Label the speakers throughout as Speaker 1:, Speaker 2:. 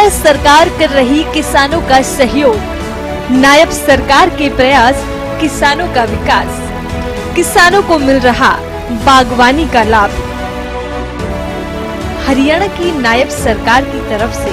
Speaker 1: है सरकार कर रही किसानों का सहयोग, नायब सरकार के प्रयास, किसानों का विकास, किसानों को मिल रहा बागवानी का लाभ। हरियाणा की नायब सरकार की तरफ से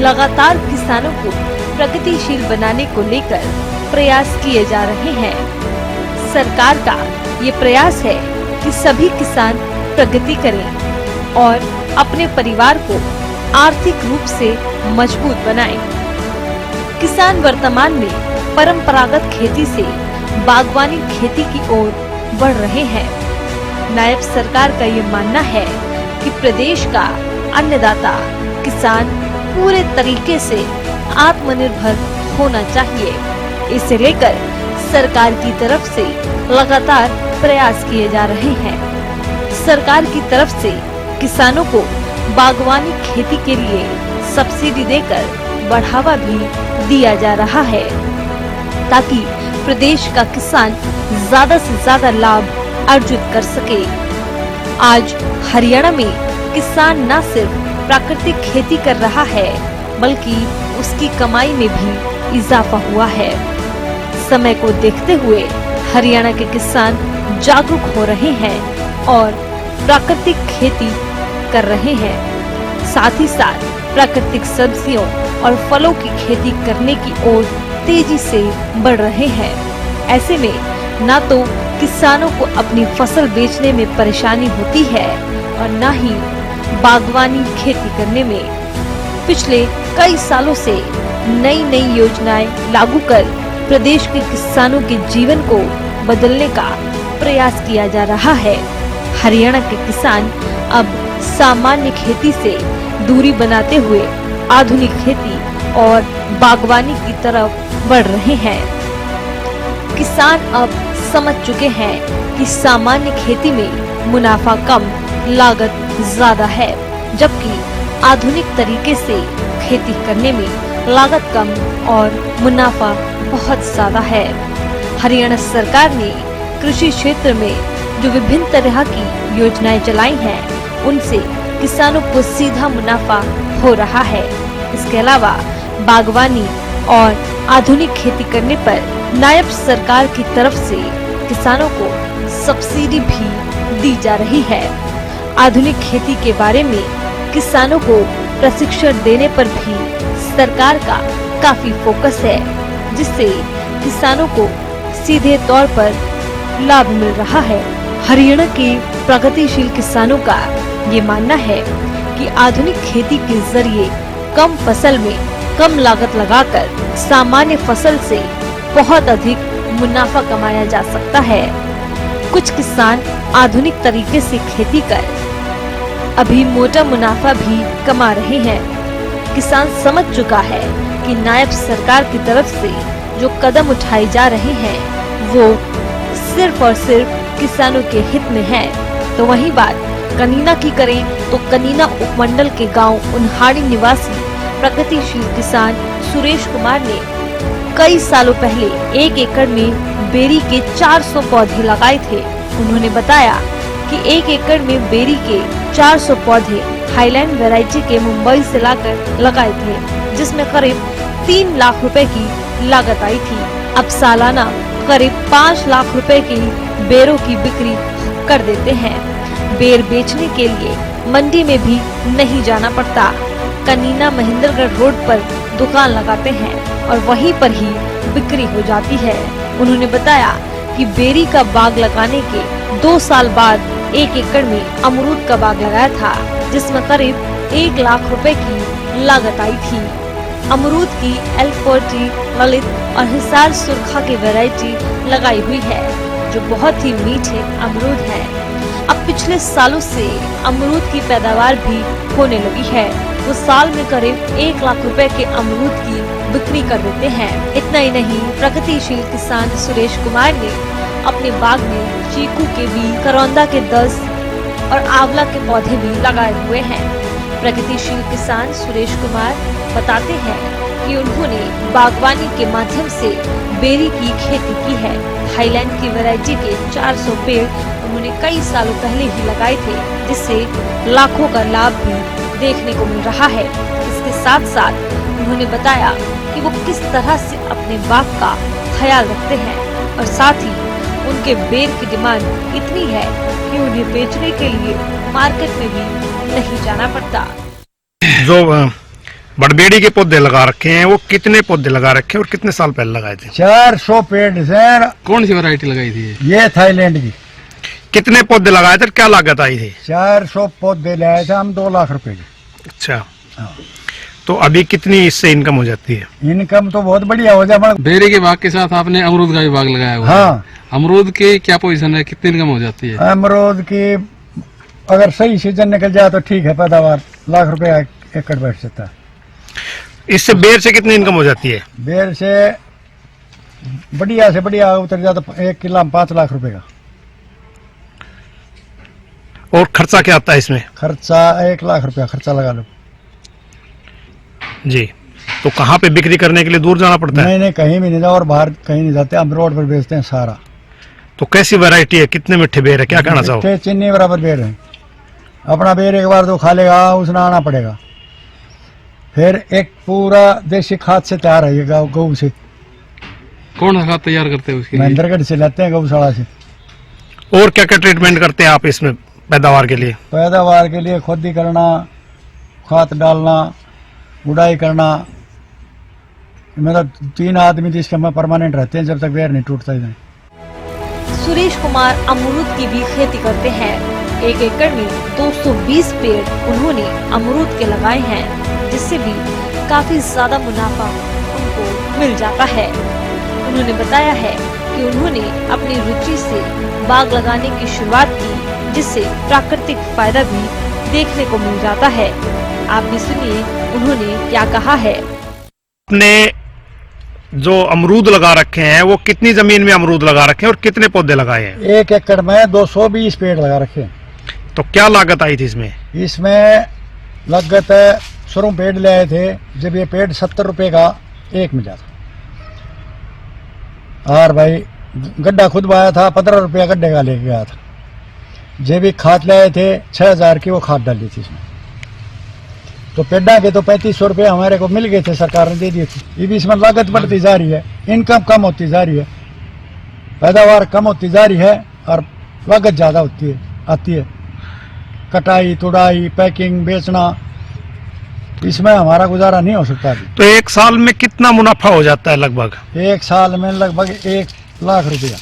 Speaker 1: लगातार किसानों को प्रगतिशील बनाने को लेकर प्रयास किए जा रहे हैं। सरकार का ये प्रयास है कि सभी किसान प्रगति करें और अपने परिवार को आर्थिक रूप से मजबूत बनाएं। किसान वर्तमान में परंपरागत खेती से बागवानी खेती की ओर बढ़ रहे हैं। नायब सरकार का ये मानना है कि प्रदेश का अन्नदाता किसान पूरे तरीके से आत्मनिर्भर होना चाहिए। इसे लेकर सरकार की तरफ से लगातार प्रयास किए जा रहे हैं। सरकार की तरफ से किसानों को बागवानी खेती के लिए सब्सिडी देकर बढ़ावा भी दिया जा रहा है, ताकि प्रदेश का किसान ज्यादा से ज्यादा लाभ अर्जित कर सके। आज हरियाणा में किसान न सिर्फ प्राकृतिक खेती कर रहा है, बल्कि उसकी कमाई में भी इजाफा हुआ है। समय को देखते हुए हरियाणा के किसान जागरूक हो रहे हैं और प्राकृतिक खेती कर रहे हैं। साथ ही साथ प्राकृतिक सब्जियों और फलों की खेती करने की ओर तेजी से बढ़ रहे हैं। ऐसे में न तो किसानों को अपनी फसल बेचने में परेशानी होती है और न ही बागवानी खेती करने में। पिछले कई सालों से नई नई योजनाएं लागू कर प्रदेश के किसानों के जीवन को बदलने का प्रयास किया जा रहा है। हरियाणा के किसान अब सामान्य खेती से दूरी बनाते हुए आधुनिक खेती और बागवानी की तरफ बढ़ रहे हैं। किसान अब समझ चुके हैं कि सामान्य खेती में मुनाफा कम, लागत ज्यादा है, जबकि आधुनिक तरीके से खेती करने में लागत कम और मुनाफा बहुत ज्यादा है। हरियाणा सरकार ने कृषि क्षेत्र में जो विभिन्न तरह की योजनाएं चलाई हैं, उनसे किसानों को सीधा मुनाफा हो रहा है। इसके अलावा बागवानी और आधुनिक खेती करने पर नायब सरकार की तरफ से किसानों को सब्सिडी भी दी जा रही है। आधुनिक खेती के बारे में किसानों को प्रशिक्षण देने पर भी सरकार का काफी फोकस है, जिससे किसानों को सीधे तौर पर लाभ मिल रहा है। हरियाणा के प्रगतिशील किसानों का ये मानना है कि आधुनिक खेती के जरिए कम फसल में कम लागत लगाकर सामान्य फसल से बहुत अधिक मुनाफा कमाया जा सकता है। कुछ किसान आधुनिक तरीके से खेती कर अभी मोटा मुनाफा भी कमा रहे हैं। किसान समझ चुका है कि नायब सरकार की तरफ से जो कदम उठाए जा रहे हैं, वो सिर्फ और सिर्फ किसानों के हित में है। तो वही बात कनीना की करें तो कनीना उपमंडल के गांव उन्हाड़ी निवासी प्रगतिशील किसान सुरेश कुमार ने कई सालों पहले 1 एकड़ में बेरी के 400 पौधे लगाए थे। उन्होंने बताया कि 1 एकड़ में बेरी के 400 पौधे हाईलैंड वैरायटी के मुंबई से लाकर लगाए थे, जिसमें करीब 3 लाख रुपए की लागत आई थी। अब सालाना करीब 5 लाख रुपए की बेरों की बिक्री कर देते हैं। बेर बेचने के लिए मंडी में भी नहीं जाना पड़ता। कनीना महेंद्रगढ़ रोड पर दुकान लगाते हैं और वहीं पर ही बिक्री हो जाती है। उन्होंने बताया कि बेरी का बाग लगाने के 2 साल बाद 1 एकड़ में अमरूद का बाग लगाया था, जिसमें करीब 1 लाख रुपए की लागत आई थी। अमरूद की L40, ललित और हिसार सुरखा की वैरायटी लगाई हुई है, जो बहुत ही मीठे अमरूद है। अब पिछले सालों से अमरूद की पैदावार भी होने लगी है। वो साल में करीब 1 लाख रुपए के अमरूद की बिक्री कर देते हैं। इतना ही नहीं, प्रगतिशील किसान सुरेश कुमार ने अपने बाग में चीकू के बीज, करौंदा के 10 और आंवला के पौधे भी लगाए हुए हैं। प्रगतिशील किसान सुरेश कुमार बताते हैं कि उन्होंने बागवानी के माध्यम से बेरी की खेती की है। हाईलैंड की वैरायटी के 400 पेड़ उन्होंने कई सालों पहले ही लगाए थे, जिससे लाखों का लाभ भी देखने को मिल रहा है। इसके के साथ साथ उन्होंने बताया कि वो किस तरह से अपने बाग का ख्याल रखते हैं और साथ ही उनके बेर की डिमांड इतनी है कि उन्हें बेचने के लिए मार्केट में भी नहीं जाना पड़ता।
Speaker 2: जो बड़बेड़ी के पौधे लगा रखे हैं वो कितने पौधे लगा रखे हैं और कितने साल पहले लगाए थे?
Speaker 3: 400 पेड़ सर।
Speaker 4: कौन सी वैरायटी लगाई थी
Speaker 3: ये थाईलैंड की।
Speaker 2: कितने पौधे लगाए थे, क्या लागत आई थी?
Speaker 3: 400 पौधे लाए थे हम, 2 लाख रुपए की।
Speaker 2: अच्छा, तो अभी कितनी इससे इनकम हो जाती है?
Speaker 3: इनकम तो बहुत बढ़िया हो जाए।
Speaker 4: बेरी के बाग के साथ आपने अमरूद का भी बाग लगाया हुआ है।
Speaker 3: हाँ,
Speaker 4: अमरूद की क्या पोजीशन है, कितनी इनकम हो जाती है?
Speaker 3: अमरूद की अगर सही सीजन निकल जाए तो ठीक है, पैदावार लाख रुपए एकड़ बैठ सकता है।
Speaker 2: इससे बेर से कितनी इनकम हो जाती है?
Speaker 3: बेर से बढ़िया उतर जाता 1 किला में 5 लाख रुपए का।
Speaker 2: और खर्चा क्या आता है इसमें?
Speaker 3: खर्चा 1 लाख रुपया खर्चा लगा लो
Speaker 2: जी। तो कहाँ पे बिक्री करने के लिए दूर जाना पड़ता है?
Speaker 3: नहीं, कहीं भी नहीं जाओ और बाहर कहीं नहीं जाते, हम रोड पर बेचते हैं सारा।
Speaker 2: तो कैसी वैरायटी है, कितने मीठे बेर है, क्या कहना चाहो?
Speaker 3: चीनी बराबर बेर है। अपना बेर एक बार तो खा लेगा, उसने आना पड़ेगा। फिर एक पूरा देसी खाद से तैयार है ये गऊ से।
Speaker 4: कौन सा खाद तैयार करते हैं उसके लिए?
Speaker 3: महेंद्रगढ़ से लाते हैं, गौशाला से।
Speaker 2: और क्या क्या ट्रीटमेंट करते हैं आप इसमें पैदावार के लिए?
Speaker 3: पैदावार के लिए खुदी करना, खाद डालना, गुड़ाई करना। मतलब 3 आदमी जिसके में परमानेंट रहते हैं जब तक बेर नहीं टूटता ही नहीं।
Speaker 1: सुरेश कुमार अमरूद की भी खेती करते हैं। 1 एकड़ में 220 पेड़ उन्होंने अमरूद के लगाए हैं, जिससे भी काफी ज्यादा मुनाफा उनको मिल जाता है। उन्होंने बताया है कि उन्होंने अपनी रुचि से बाग लगाने की शुरुआत की, जिससे प्राकृतिक फायदा भी देखने को मिल जाता है। आप भी सुनिए उन्होंने क्या कहा है।
Speaker 2: अपने जो अमरूद लगा रखे हैं वो कितनी जमीन में अमरूद लगा रखे हैं और कितने पौधे लगाए हैं?
Speaker 3: 1 एकड़ में 220 पेड़ लगा रखे हैं।
Speaker 2: तो क्या लागत आई थी इसमें?
Speaker 3: इसमें लागत शुरू पेड़ ले आए थे जब ये पेड़ 70 रुपए का एक मिला था। और भाई गड्ढा खुद बाया था, 15 रुपया गड्ढे का लेके गया था। जब भी खाद ले आए थे 6000 की वो खाद डाली थी इसमें। तो पेड़ा के तो 3500 रुपये हमारे को मिल गए थे, सरकार ने दे दिए थे। ये भी इसमें लागत बढ़ती जा रही है, इनकम कम होती जा रही है, पैदावार कम होती जा रही है और लागत ज्यादा आती है। कटाई, तुड़ाई, पैकिंग, बेचना, इसमें हमारा गुजारा नहीं हो सकता अभी।
Speaker 2: तो 1 साल में कितना मुनाफा हो जाता है? लगभग
Speaker 3: 1 साल में लगभग 1 लाख रुपया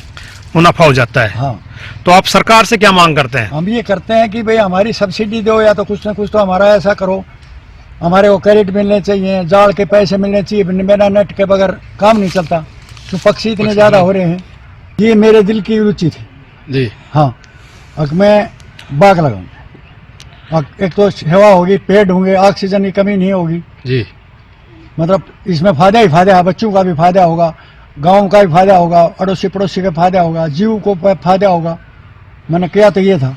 Speaker 2: मुनाफा हो जाता है।
Speaker 3: हाँ,
Speaker 2: तो आप सरकार से क्या मांग करते हैं?
Speaker 3: हम ये करते हैं कि भाई हमारी सब्सिडी दो या तो कुछ ना कुछ तो हमारा ऐसा करो। हमारे को क्रेडिट मिलने चाहिए, जाल के पैसे मिलने चाहिए। बिना नेट के बगैर काम नहीं चलता। तो पक्षी इतने ज्यादा हो रहे हैं। ये मेरे दिल की रुचि थी
Speaker 4: जी।
Speaker 3: हाँ, अब मैं बाग लगाऊंगा। एक तो हवा होगी, पेड़ होंगे, ऑक्सीजन की कमी नहीं होगी
Speaker 4: जी।
Speaker 3: मतलब इसमें फायदा ही फायदा है। बच्चों का भी फायदा होगा, गांव का भी फायदा होगा, अड़ोसी पड़ोसी का फायदा होगा, जीव को फायदा होगा। मैंने किया तो ये था।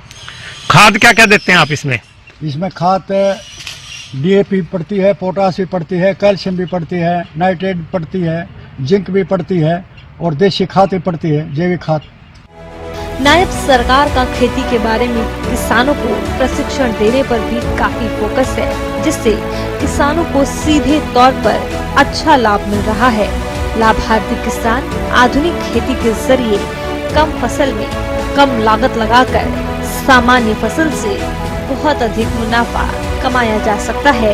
Speaker 2: खाद क्या क्या देते हैं आप इसमें?
Speaker 3: इसमें खाद DAP पड़ती है, पोटास भी पड़ती है, कैल्शियम भी पड़ती है, नाइट्रेट पड़ती है, जिंक भी पड़ती है और देसी खाद भी पड़ती है, जैविक खाद।
Speaker 1: नायब सरकार का खेती के बारे में किसानों को प्रशिक्षण देने पर भी काफी फोकस है, जिससे किसानों को सीधे तौर पर अच्छा लाभ मिल रहा है। लाभार्थी किसान आधुनिक खेती के जरिए कम फसल में कम लागत लगाकर सामान्य फसल से बहुत अधिक मुनाफा कमाया जा सकता है।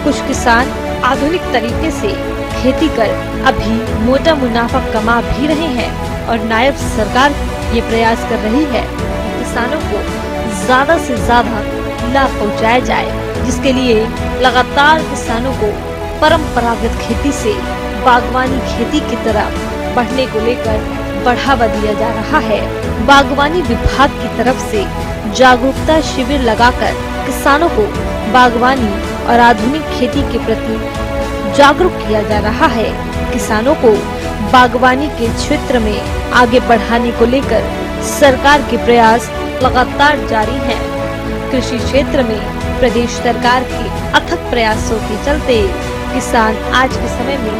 Speaker 1: कुछ किसान आधुनिक तरीके से खेती कर अभी मोटा मुनाफा कमा भी रहे हैं और नायब सरकार ये प्रयास कर रही है कि किसानों को ज्यादा से ज्यादा लाभ पहुंचाया जाए, जिसके लिए लगातार किसानों को परंपरागत खेती से बागवानी खेती की तरफ बढ़ने को लेकर बढ़ावा दिया जा रहा है। बागवानी विभाग की तरफ से जागरूकता शिविर लगाकर किसानों को बागवानी और आधुनिक खेती के प्रति जागरूक किया जा रहा है। किसानों को बागवानी के क्षेत्र में आगे बढ़ाने को लेकर सरकार के प्रयास लगातार जारी हैं। कृषि क्षेत्र में प्रदेश सरकार के अथक प्रयासों के चलते किसान आज के समय में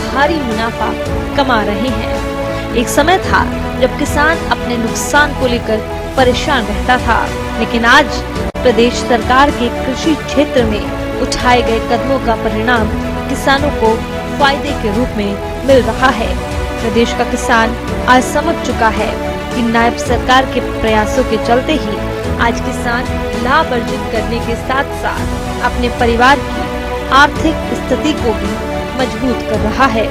Speaker 1: भारी मुनाफा कमा रहे हैं। एक समय था जब किसान अपने नुकसान को लेकर परेशान रहता था, लेकिन आज प्रदेश सरकार के कृषि क्षेत्र में उठाए गए कदमों का परिणाम किसानों को फायदे के रूप में मिल रहा है। प्रदेश का किसान आज समझ चुका है कि नायब सरकार के प्रयासों के चलते ही आज किसान लाभ अर्जित करने के साथ साथ अपने परिवार की आर्थिक स्थिति को भी मजबूत कर रहा है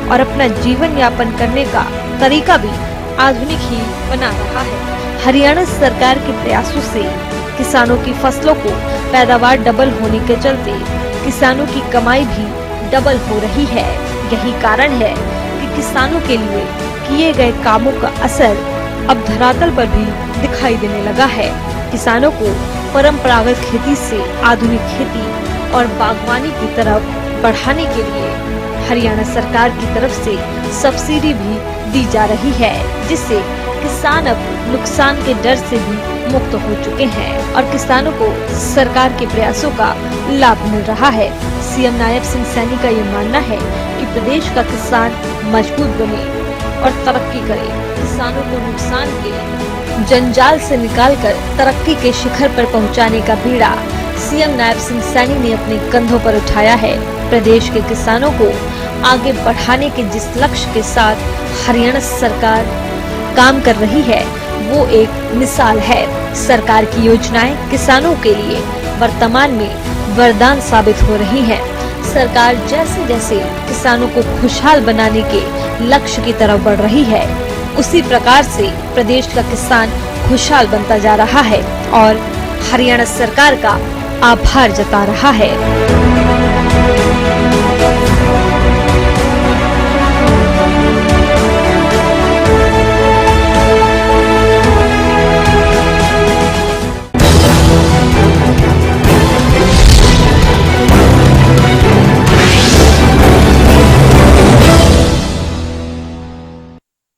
Speaker 1: और अपना जीवन यापन करने का तरीका भी आधुनिक ही बना रहा है। हरियाणा सरकार के प्रयासों से किसानों की फसलों को पैदावार डबल होने के चलते किसानों की कमाई भी डबल हो रही है। यही कारण है कि किसानों के लिए किए गए कामों का असर अब धरातल पर भी दिखाई देने लगा है। किसानों को परंपरागत खेती से आधुनिक खेती और बागवानी की तरफ बढ़ाने के लिए हरियाणा सरकार की तरफ से सब्सिडी भी दी जा रही है, जिससे किसान अब नुकसान के डर से भी मुक्त हो चुके हैं और किसानों को सरकार के प्रयासों का लाभ मिल रहा है। सीएम नायब सिंह सैनी का ये मानना है कि प्रदेश का किसान मजबूत बने और तरक्की करे। किसानों को नुकसान के जंजाल से निकालकर तरक्की के शिखर पर पहुंचाने का बीड़ा सीएम नायब सिंह सैनी ने अपने कंधों पर उठाया है। प्रदेश के किसानों को आगे बढ़ाने के जिस लक्ष्य के साथ हरियाणा सरकार काम कर रही है वो एक मिसाल है। सरकार की योजनाएं किसानों के लिए वर्तमान में वरदान साबित हो रही हैं। सरकार जैसे जैसे किसानों को खुशहाल बनाने के लक्ष्य की तरफ बढ़ रही है, उसी प्रकार से प्रदेश का किसान खुशहाल बनता जा रहा है और हरियाणा सरकार का आभार जता रहा है।